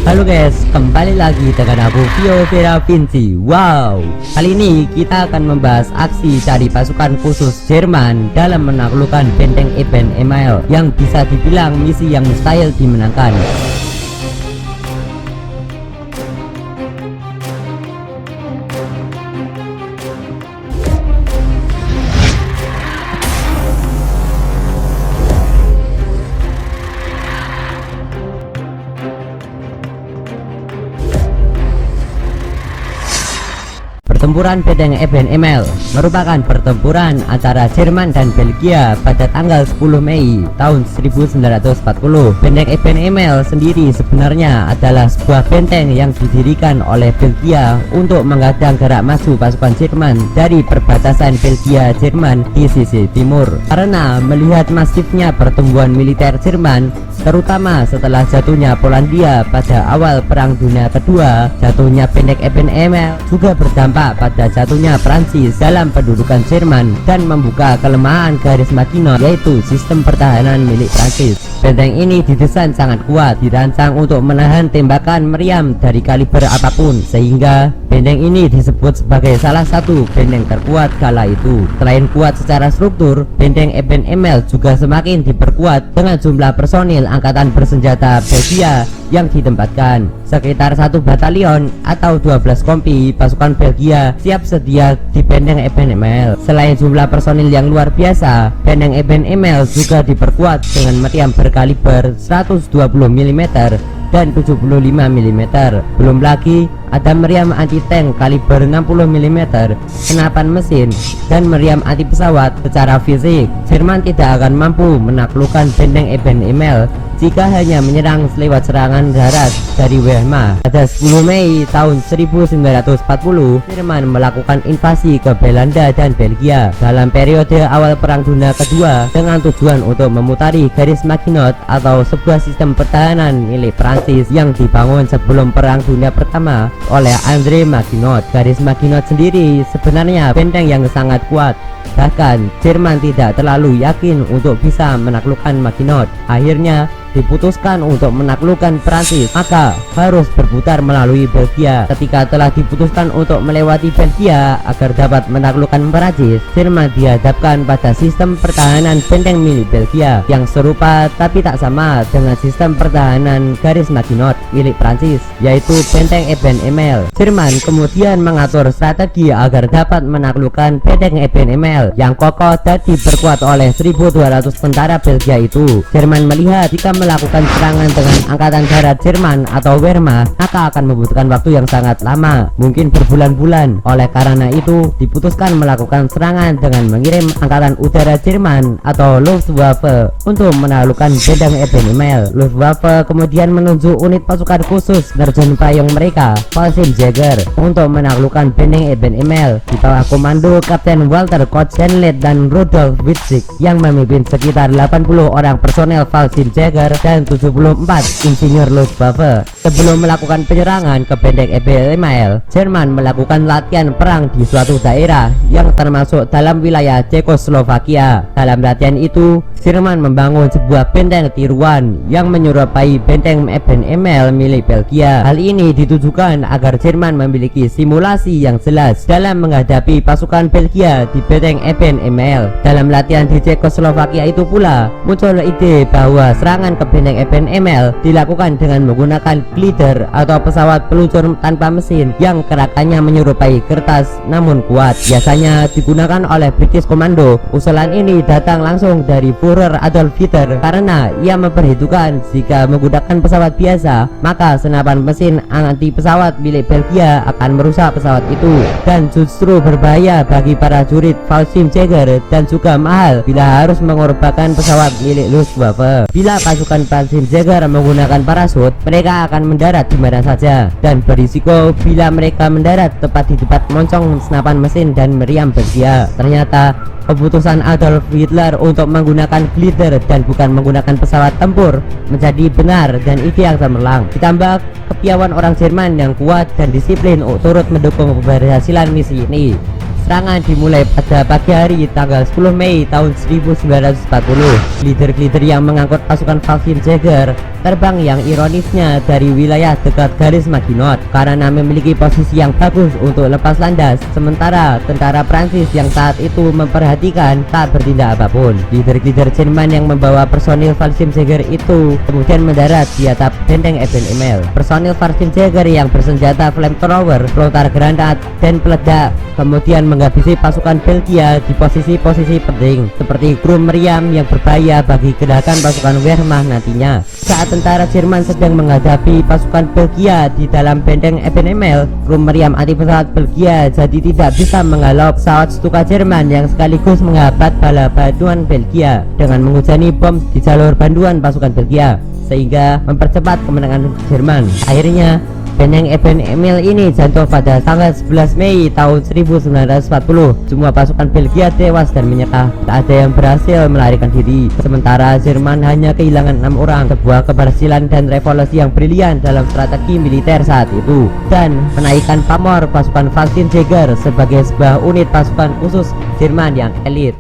Halo guys, kembali lagi dengan aku Vio Vera Vinci. Wow, kali ini kita akan membahas aksi dari pasukan khusus Jerman dalam menaklukkan benteng Eben Emael yang bisa dibilang misi yang mustahil dimenangkan. Pertempuran benteng Eben Emael merupakan pertempuran antara Jerman dan Belgia pada tanggal 10 Mei tahun 1940. Benteng Eben Emael sendiri sebenarnya adalah sebuah benteng yang didirikan oleh Belgia untuk menghadang gerak maju pasukan Jerman dari perbatasan Belgia-Jerman di sisi timur. Karena melihat masifnya pertumbuhan militer Jerman, terutama setelah jatuhnya Polandia pada awal Perang Dunia Kedua, jatuhnya benteng Eben Emael juga berdampak pada jatuhnya Prancis dalam pendudukan Jerman dan membuka kelemahan garis Maginot, yaitu sistem pertahanan milik Prancis. Benteng ini didesain sangat kuat, dirancang untuk menahan tembakan meriam dari kaliber apapun, sehingga benteng ini disebut sebagai salah satu benteng terkuat kala itu. Selain kuat secara struktur, benteng Eben Emael juga semakin diperkuat dengan jumlah personil angkatan bersenjata Belgia yang ditempatkan. Sekitar 1 batalion atau 12 kompi pasukan Belgia siap sedia di benteng Eben Emael. Selain jumlah personil yang luar biasa, benteng Eben Emael juga diperkuat dengan meriam berkaliber 120 mm dan 75 mm. Belum lagi ada meriam anti-tank kaliber 60 mm, senapan mesin, dan meriam anti pesawat. Secara fisik, Jerman tidak akan mampu menaklukkan benteng Eben Emael jika hanya menyerang lewat serangan darat dari Wehrmacht. Pada 10 Mei tahun 1940, Jerman melakukan invasi ke Belanda dan Belgia dalam periode awal Perang Dunia Kedua dengan tujuan untuk memutari garis Maginot atau sebuah sistem pertahanan milik Prancis yang dibangun sebelum Perang Dunia Pertama oleh Andre Maginot. Garis Maginot sendiri sebenarnya benteng yang sangat kuat. Bahkan Jerman tidak terlalu yakin untuk bisa menaklukkan Maginot. Akhirnya diputuskan untuk menaklukkan Prancis, maka harus berputar melalui Belgia. Ketika telah diputuskan untuk melewati Belgia agar dapat menaklukkan Prancis, Jerman dihadapkan pada sistem pertahanan benteng milik Belgia yang serupa tapi tak sama dengan sistem pertahanan garis Maginot milik Prancis, yaitu benteng Eben Emael. Jerman kemudian mengatur strategi agar dapat menaklukkan benteng Eben Emael yang kokoh dan diperkuat oleh 1.200 tentara Belgia itu. Jerman melihat jika melakukan serangan dengan angkatan darat Jerman atau Wehrmacht, maka akan membutuhkan waktu yang sangat lama, mungkin berbulan-bulan. Oleh karena itu, diputuskan melakukan serangan dengan mengirim angkatan udara Jerman atau Luftwaffe untuk menaklukkan benteng Eben Emael. Luftwaffe kemudian menunjuk unit pasukan khusus terjun payung mereka, Fallschirmjäger, untuk menaklukkan benteng Eben Emael di bawah komando Kapten Walter Kotzenleit dan Rudolf Witzig yang memimpin sekitar 80 orang personel Fallschirmjäger dan 74 insinyur Luftwaffe. Sebelum melakukan penyerangan ke benteng Eben Emael, Jerman melakukan latihan perang di suatu daerah yang termasuk dalam wilayah Cekoslovakia. Dalam latihan itu, Jerman membangun sebuah benteng tiruan yang menyerupai benteng Eben Emael milik Belgia. Hal ini ditujukan agar Jerman memiliki simulasi yang jelas dalam menghadapi pasukan Belgia di benteng Eben Emael. Dalam latihan di Cekoslovakia itu pula muncul ide bahwa serangan ke benteng Eben Emael dilakukan dengan menggunakan glider atau pesawat peluncur tanpa mesin yang gerakannya menyerupai kertas namun kuat. Biasanya digunakan oleh British Commando. Usulan ini datang langsung dari Führer Adolf Hitler karena ia memperhitungkan jika menggunakan pesawat biasa, maka senapan mesin anti pesawat milik Belgia akan merusak pesawat itu dan justru berbahaya bagi para jurid Fallschirmjäger dan juga mahal bila harus mengorbankan pesawat milik Luftwaffe. Bila pasukan Fallschirmjäger menggunakan parasut, mereka akan mendarat di mana saja dan berisiko bila mereka mendarat tepat di depan moncong senapan mesin dan meriam Belgia. Ternyata keputusan Adolf Hitler untuk menggunakan glider dan bukan menggunakan pesawat tempur menjadi benar dan ide yang cemerlang. Ditambah kepiawaian orang Jerman yang kuat dan disiplin turut mendukung keberhasilan misi ini. Serangan dimulai pada pagi hari tanggal 10 Mei tahun 1940. Glider-glider yang mengangkut pasukan Walfenjäger terbang yang ironisnya dari wilayah dekat garis Maginot karena memiliki posisi yang bagus untuk lepas landas, sementara tentara Prancis yang saat itu memperhatikan tak bertindak apapun. Glider-glider Jerman yang membawa personil Walfenjäger itu kemudian mendarat di atap benteng Eben-Emael. Personil Walfenjäger yang bersenjata flamethrower, pelontar granat, dan peledak kemudian menghabisi pasukan Belgia di posisi-posisi penting seperti kru meriam yang berbahaya bagi gerakan pasukan Wehrmacht nantinya. Saat tentara Jerman sedang menghadapi pasukan Belgia di dalam benteng Eben-Emael, kru meriam anti pesawat Belgia jadi tidak bisa menghalau pesawat Stuka Jerman yang sekaligus menghambat bala bantuan Belgia dengan menghujani bom di jalur bantuan pasukan Belgia sehingga mempercepat kemenangan Jerman. Akhirnya benteng Eben-Emael ini jatuh pada tanggal 11 Mei tahun 1940. Semua pasukan Belgia tewas dan menyerah. Tak ada yang berhasil melarikan diri. Sementara Jerman hanya kehilangan 6 orang. Sebuah keberhasilan dan revolusi yang brilian dalam strategi militer saat itu. Dan menaikkan pamor pasukan Walfenjäger sebagai sebuah unit pasukan khusus Jerman yang elit.